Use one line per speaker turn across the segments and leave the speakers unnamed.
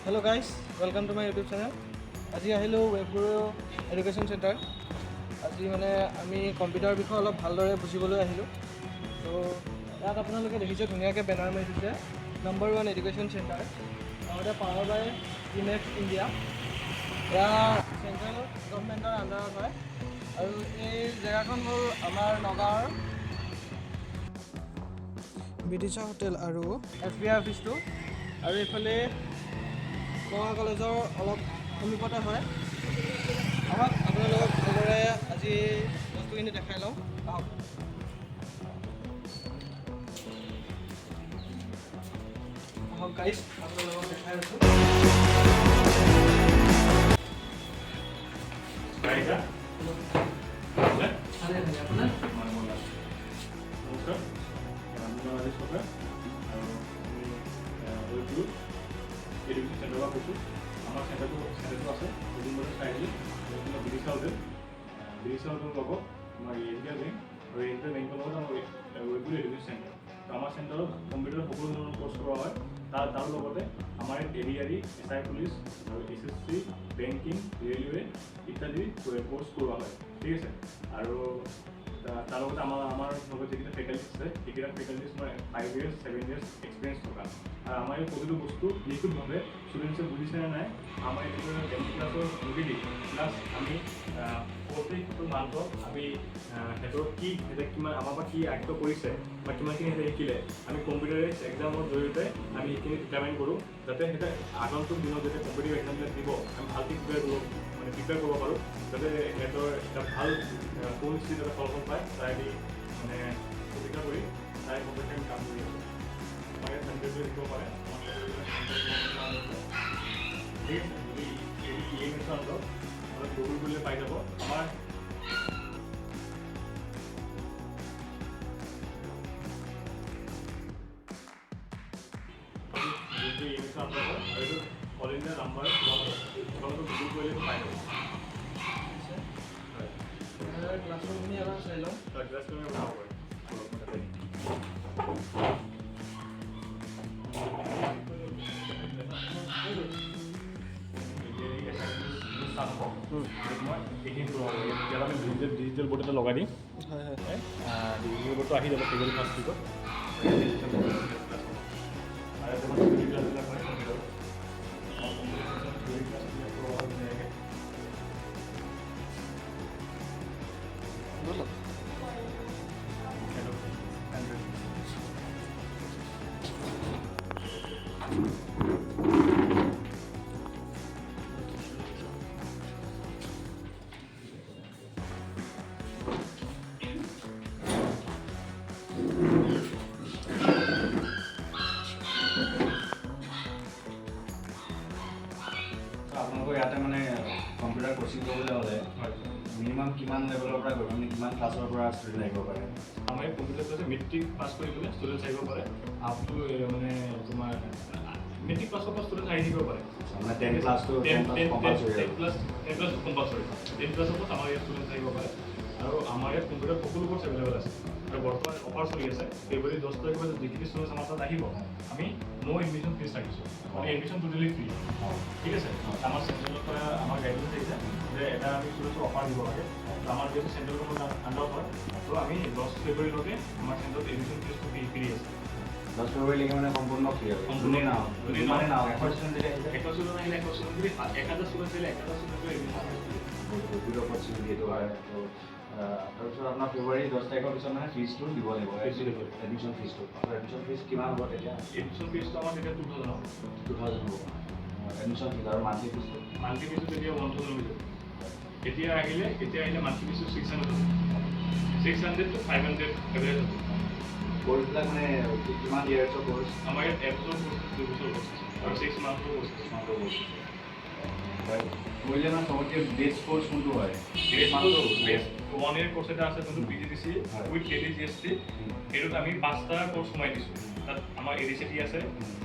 Hello guys, welcome to my YouTube channel. আজি আহিলোঁ ৱেবগুৰু education centre. আজি মানে আমি কম্পিউটাৰ বিষয়ে অলপ ভালদৰে বুজিবলৈ আহিলোঁ। তো ইয়াত আপোনালোকে দেখিছে ধুনীয়াকৈ বেনাৰ মাৰি দিছে নম্বৰ 1 এডুকেশ্যন চেণ্টাৰ। লগতে পাৱাৰ বাই ইমেক্স ইণ্ডিয়া। এয়া চেণ্ট্ৰেল গভৰ্ণমেণ্টৰ আণ্ডাৰত হয় আৰু এই জেগাখন হ'ল আমাৰ নগাঁৱৰ বিদিশা হোটেল আৰু SBI অফিচটো, আৰু এইফালে নগাঁও কলেজৰ অলপ সমীপতে হয়। আহক আপোনালোকক ভালদৰে আজি বস্তুখিনি দেখাই লওঁ। আহক আহক গাইজ, আপোনালোকক দেখাই আছোঁ।
এডুকেশ্যন চেণ্টাৰৰ পৰা কৈছোঁ। আমাৰ চেণ্টাৰটো আছে নতুনকৈ চাৰিআলি বিদিশা হোটেল লগত আমাৰ ইণ্ডিয়া বেংক আৰু ইণ্ডিয়া বেংকৰ লগত আমাৰ ৱেবগুৰু এডুকেশ্যন চেণ্টাৰ। তো আমাৰ চেণ্টাৰত কম্পিউটাৰ সকলো ধৰণৰ কোৰ্চ কৰোৱা হয়। তাৰ লগতে আমাৰ ADRE, SI পুলিচ আৰু SSC, বেংকিং, ৰেলৱে ইত্যাদি কোৰ্চ কৰোৱা হয়। ঠিক আছে, আৰু তাৰ লগতে আমাৰ লগত যিকেইটা ফেকাল্টিজ আছে সেইকেইটা ফেকাল্টিজ মই 5 years 7 years এক্সপিৰিয়েঞ্চ থকা। আৰু আমাৰ এই প্ৰতিটো বস্তু নিখুঁতভাৱে ষ্টুডেণ্টছে বুজিছেনে নাই আমাৰ এইটো ডেমো ক্লাছৰ যোগেদি প্লাছ আমি প্ৰত্যেকটো মান্থত আমি সিহঁতৰ সিহঁতে কিমান আমাৰ পৰা কি আয়ত্ব কৰিছে বা কিমানখিনি সিহঁতে শিকিলে আমি কম্পিউটাৰ এক্সামৰ জৰিয়তে আমি সেইখিনি ডিটাৰমাইন কৰোঁ, যাতে সিহঁতে আগন্তুক দিনত যাতে কম্পিটিটিভ এক্সামবিলাক দিব আমি ভালকৈ প্ৰিপেয়াৰ কৰিব পাৰোঁ, যাতে সিহঁতৰ এটা ভাল পৰিস্থিতি এটা ফলাফল পায় তাই মানে প্ৰতিজ্ঞা কৰি তাই পক্ষে আমি কাম কৰি আছোঁ। আমাৰ ইয়াত চেণ্টাৰটো শিকিব পাৰে। ঠিক আছে, যদি অলপ গুগল কৰিলে পাই যাব। আমাৰ যোনটো আৰু এইটো অল ইণ্ডিয়া নাম্বাৰ তোমালোকে গুগল কৰিলেতো পাই যাব।
ক্লাছৰুমখিনি এবাৰ চাই লওঁ।
ক্লাছ কৰি বনাব পাৰে। ডিজিটেল বোৰ্ড এটা লগাই দিম।
হয় হয়
ডিজিটেল বোৰ্ডটো আহি যাব ফেব্ৰুৱাৰী 1st উইকত।
আপোনালোকৰ ইয়াতে মানে কম্পিউটাৰ কোচিং কৰিবলৈ হ'লে মিনিমাম কিমান লেভেলৰ পৰা কৰিব, মানে কিমান ক্লাছৰ পৰা ষ্টুডেণ্ট আহিব পাৰে?
আমাৰ এই কম্পিউটাৰ ক্লাছে মেট্ৰিক পাছ কৰি পেলাই ষ্টুডেণ্ট আহিব পাৰে। আপ টু মানে তোমাৰ মেট্ৰিক পাছৰ পৰা ষ্টুডেণ্ট আহি থাকিব পাৰে।
মানে 10 ক্লাছটো কম্পালচৰি।
10 class compulsory. 10 ক্লাছৰ পৰা আমাৰ ইয়াত ষ্টুডেণ্ট আহিব পাৰে। আৰু আমাৰ ইয়াত কম্পিউটাৰ সকলো কোৰ্চ এভেইলেবল আছে। আৰু বৰ্তমান অফাৰ চলি আছে। ফেব্ৰুৱাৰী 10 তাৰিখৰ পৰা যিখিনি ষ্টুডেণ্ট আমাৰ তাত আহিব আমি নো এডমিশ্যন ফিজ ৰাখিছোঁ, মানে এডমিশ্যন টোটেলি ফ্ৰী। ঠিক আছে, আমাৰ চেণ্ট্ৰেলৰ পৰা আমাৰ গাইডলাইন আহিছে যে এটা আমি ষ্টুডেণ্টক অফাৰ দিব লাগে। আমাৰ যিহেতু চেণ্ট্ৰেল গভৰ্ণমেণ্ট আণ্ডাৰত হয়, তো আমি 10 ফেব্ৰুৱাৰীলৈকে আমাৰ চেণ্টাৰত এডমিশ্যন ফিজটো ফ্ৰী আছে।
10 ফেব্ৰুৱাৰীলৈকে মানে সম্পূৰ্ণ ফ্ৰী হ'ব।
সম্পূৰ্ণ নাও
মানে নাও 100 ষ্টুডেণ্ট যেতিয়া আহিছে
100 ষ্টুডেণ্ট আহিলে 100 ষ্টুডেণ্ট যদি 1000 ষ্টুডেণ্ট আহিলে 1000 ষ্টুডেণ্টৰ এডমিশ্যন
গুড অপৰচুনিটি এইটো হয়। তাৰপিছত আপোনাৰ ফেব্ৰুৱাৰী 10 তাৰিখৰ পিছত মানে ফিজটো দিব লাগিব, এডমিশ্যন ফিজটো। এডমিশ্যন ফিজ কিমান হ'ব তেতিয়া?
এডমিশ্যন ফিজটো আমাৰ তেতিয়া 2000 হ'ব।
2000 হ'ব এডমিশ্যন ফিজ। আৰু মান্থলি ফিজটো?
মান্থলি ফিজটো তেতিয়া 1000 হৈ যাব। এতিয়া আহিলে মান্থলি ফিজটো 600 হ'ব। 600 to 500 এভাৰেজ হ'ব।
কোৰ্চবিলাক মানে কিমান ইয়াৰ্ছৰ কোৰ্চ?
আমাৰ ইয়াত 1 বছৰ কোৰ্চ, 2 বছৰ কোৰ্চ আৰু 6 মান্থৰ কোৰ্চ।
কৰিলে মানে চবতকৈ বেষ্ট কোৰ্চ কোনটো হয়?
বেষ্ট 1 year কোৰ্চ এটা আছে যোনটো PGDC উইথ ডেইলি GST। সেইটোত আমি 5টা কোৰ্চ সোমাই দিছোঁ। তাত আমাৰ ADCT আছে,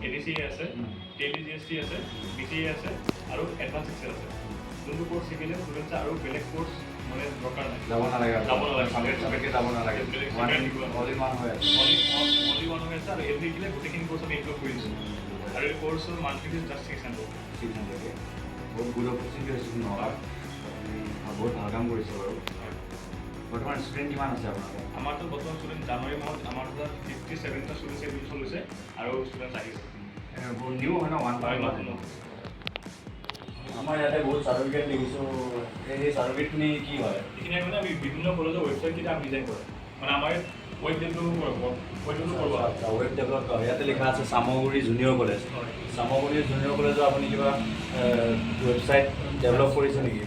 ADCA আছে, ডেইলি GST আছে, BCA আছে আৰু এডভান্স এক্সেল আছে। যোনটো কোৰ্চ শিকিলে ষ্টুডেণ্টছে আৰু বেলেগ কোৰ্চ মানে দৰকাৰ নাই,
যাব নালাগে
যাব নালাগে
অনলি ওৱান হৈ আছে
আৰু এইটো শিকিলে গোটেইখিনি কোৰ্চ আমি ইনক্লুড কৰি দিছোঁ। আৰু এই কোৰ্ছৰ মান্থলি ফিজ জাষ্ট 600
বহুত গুড অপৰচুনিটি হৈছে নগাঁৱত বহুত ভাল কাম কৰিছে বাৰু বৰ্তমান ষ্টুডেণ্ট কিমান আছে আপোনালোকৰ
আমাৰতো বৰ্তমান ষ্টুডেণ্ট জানুৱাৰী মাহত আমাৰ তাত 57টা ষ্টুডেণ্ট এডমিশ্যন লৈছে আৰু ষ্টুডেণ্ট আহিছে
বহুত নিউ হয় ন
নতুন
আমাৰ ইয়াতে বহুত চাৰ্টিফিকেট দেখিছোঁ সেই চাৰ্টিফিকেটখিনি কি হয়
এইখিনি মানে আমি বিভিন্ন কলেজৰ ৱেবছাইটকেইটা আমি ডিজাইন কৰোঁ মানে আমাৰ ৱেব ডেভেলপ কৰোঁ
ৱেব ডেভেলপ ইয়াতে লিখা আছে চামগুৰি জুনিয়ৰ কলেজ চামগুৰি জুনিয়ৰ কলেজৰ আপুনি কিবা ৱেবছাইট ডেভেলপ কৰিছে নেকি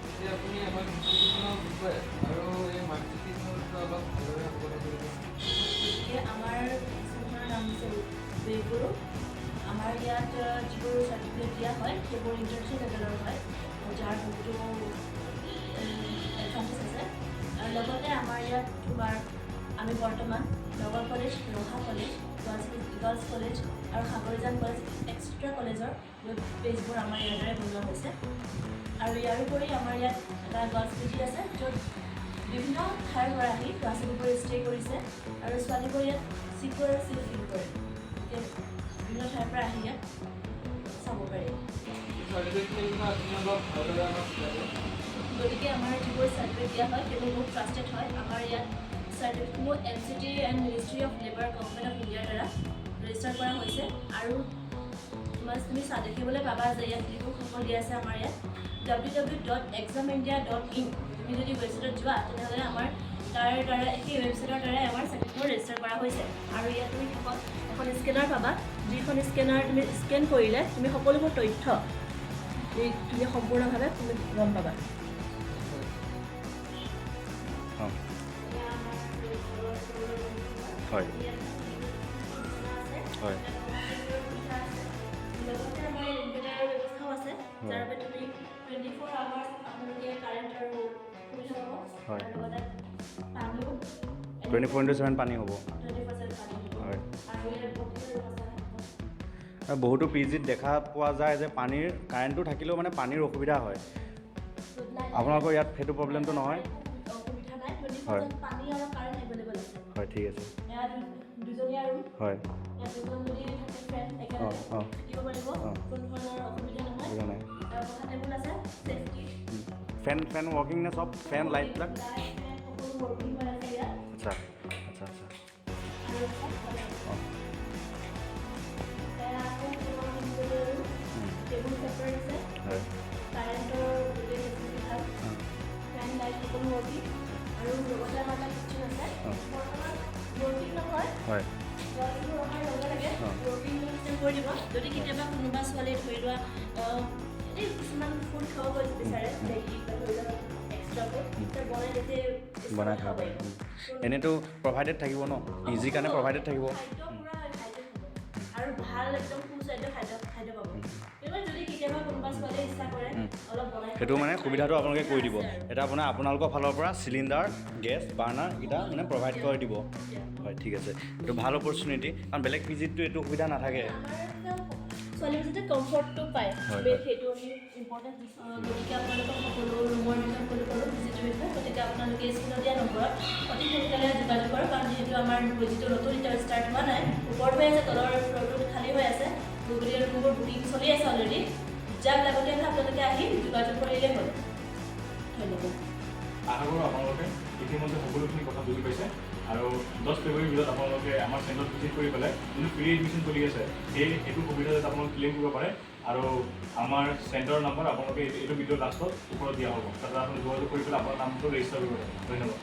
এতিয়া আপুনি আমাৰ ইনষ্টিটিউটখনৰ বিষয়ে আৰু এই মাৰ্কশ্বিটখনৰ বিষয়ে অলপ ভালদৰে অৱগত কৰিব
আমাৰ ইনষ্টিটিউটৰ নাম হৈছে ৱেবগুৰু আমাৰ ইয়াত যিবোৰ চাৰ্টিফিকেট দিয়া হয় সেইবোৰ ইণ্টাৰনেশ্যনেল লেভেলৰ হয় যাৰ বহুতো এডভান্টেজ আছে আৰু লগতে আমাৰ ইয়াত তোমাৰ আমি বৰ্তমান নগৰ কলেজ ৰহা কলেজ গাৰ্লছ কলেজ আৰু সাগৰজান কলেজ এক্সট্ৰা কলেজৰ ৱেব পেজবোৰ আমাৰ ইয়াৰ দ্বাৰাই বনোৱা হৈছে আৰু ইয়াৰোপৰি আমাৰ ইয়াত এটা গাৰ্লছ পিজি আছে য'ত বিভিন্ন ঠাইৰ পৰা আহি ল'ৰা ছোৱালীবোৰ ষ্টে কৰিছে আৰু ছোৱালীবোৰ ইয়াত চিকিউৰ ফিল কৰে বিভিন্ন ঠাইৰ পৰা আহি ইয়াত চাব পাৰি
চাৰ্টিফিকেটখিনিৰ বিষয়ে আপুনি অলপ ভালদৰে আমাক বুজাব
গতিকে আমাৰ যিবোৰ চাৰ্টিফিকেট দিয়া হয় সেইবোৰ বহুত ট্ৰাষ্টেড হয় আমাৰ ইয়াত চাৰ্টিফিকেটসমূহ MCT and ministry of labour government of ইণ্ডিয়াৰ দ্বাৰা ৰেজিষ্টাৰ কৰা হৈছে আৰু তুমি দেখিবলৈ পাবা যে ইয়াত লিখকসকল দিয়া আছে আমাৰ ইয়াত www.examindia.in তুমি যদি ৱেবছাইটত যোৱা তেনেহ'লে আমাৰ তাৰ দ্বাৰা সেই ৱেবছাইটৰ দ্বাৰাই আমাৰ চাৰ্টিফিকেটবোৰ ৰেজিষ্টাৰ কৰা হৈছে আৰু ইয়াত তুমি শেষত এখন স্কেনাৰ পাবা যিখন স্কেনাৰ তুমি স্কেন কৰিলে তুমি সকলোবোৰ তথ্য তুমি সম্পূৰ্ণভাৱে তুমি গম পাবা
হয় হয়
লগতে আমাৰ ইনভাৰ্টাৰৰ ব্যৱস্থাও আছে যাৰ বাবে তুমি 24 আৱাৰ্ছ আপোনালোকে কাৰেণ্ট আৰু সুবিধা পাব
হয়।
আৰু লগতে পানীও
24/7 পানী হ'ব
24/7 পানী হ'ব
হয়
আৰু ইয়াত বহুতো ব্যৱস্থা থাকিব
আৰু বহুতো PGত দেখা পোৱা যায় যে পানীৰ কাৰেণ্টটো থাকিলেও মানে পানীৰ অসুবিধা হয় আপোনালোকৰ ইয়াত সেইটো প্ৰব্লেমটো নহয়
অসুবিধা নাই
হয়।
24/7 পানী আৰু কাৰেণ্ট এভেইলেবল আছে
হয় ঠিক আছে
ইয়াত দুজনীয়া ৰুম
হয়
ইয়াত দুজন যদি থাকে ফ্ৰেণ্ড একেলগে থাকিব পাৰিব কোনো ধৰণৰ অসুবিধা নহয়
বুজা নাই
আৰু কথা টেবুল আছে ছেফটি
ফেন ৱৰ্কিং নে চব ফেন লাইটবিলাক
সকলো ৱৰ্কিং হৈ আছে ইয়াত
আচ্ছা আচ্ছা আচ্ছা
আৰু চব ভালে আছে
অঁ
টেবুল ছেপাৰেট আছে
হয়
কাৰেণ্টৰ গোটেই ফেচিলিটি ভাল ফেন লাইট সকলো ৱৰ্কিং আৰু লগতে আমাৰ এটা কিটচেন আছে বৰ্তমান ৱৰ্কিং নহয়
হয়
ছোৱালীবোৰ অহাৰ লগে লগে ৱৰ্কিং চিষ্টেম কৰি দিব যদি কেতিয়াবা কোনোবা ছোৱালীয়ে ধৰি লোৱা এই কিছুমান ফুড খাব বিচাৰে মেগী বা ধৰি লোৱা এক্সট্ৰা ফুড বনাই নিজে
বনাই খাব পাৰিম এনেইতো প্ৰভাইডেড থাকিব ন ইজি কাৰণে প্ৰভাইডেড থাকিব
খাদ্য পুৰা হাইজেন হ'ব আৰু ভাল একদম সুস্বাদ্য খাদ্য পাব কিন্তু যদি কেতিয়াবা কোনোবা ছোৱালীয়ে ইচ্ছা কৰে অলপ বনাই
সেইটো মানে সুবিধাটো আপোনালোকে কৰি দিব এটা আপোনালোকৰ ফালৰ পৰা চিলিণ্ডাৰ গেছ বাৰ্ণাৰ এইকেইটা মানে প্ৰভাইড কৰি দিব হয় ঠিক আছে এইটো ভাল অপৰচুনিটি কাৰণ বেলেগ PGততো এইটো সুবিধা নাথাকে
ছোৱালীবোৰ যাতে কমফৰ্টটো পায়
হয়,
সেইটো আমি ইম্পৰ্টেণ্ট গতিকে আপোনালোকক সকলো ৰুমৰ বিষয়ে সকলো ভিজিটৰ বিষয়ে গতিকে আপোনালোকে স্ক্ৰীণত দিয়া নম্বৰত অতি সোনকালে যোগাযোগ কৰক কাৰণ যিহেতু আমাৰ যিটো নতুন এতিয়া ষ্টাৰ্ট হোৱা নাই ওপৰত হৈ আছে তলৰ ফ্ল'ৰটো খালী হৈ আছে গতিকে ৰুমবোৰ বুকিং চলি আছে অলৰেডি যাক লাগতীয়াকৈ আপোনালোকে আহি যোগাযোগ কৰিলেই হ'ল ধন্যবাদ
আশা কৰোঁ আপোনালোকে ইতিমধ্যে সকলোখিনি কথা বুজি পাইছে আৰু 10 ফেব্ৰুৱাৰীৰ ভিতৰত আপোনালোকে আমাৰ চেণ্টাৰত ভিজিট কৰি পেলাই যিটো ফ্ৰী এডমিশ্যন চলি আছে সেইটো সুবিধা যাতে আপোনালোকে ক্লেইম কৰিব পাৰে আৰু আমাৰ চেণ্টাৰৰ নাম্বাৰ আপোনালোকে এইটো ভিডিঅ' লাষ্টত ওপৰত দিয়া হ'ব তাতে আপুনি যোগাযোগ কৰি পেলাই আপোনাৰ নামটো ৰেজিষ্টাৰ কৰিব পাৰে ধন্যবাদ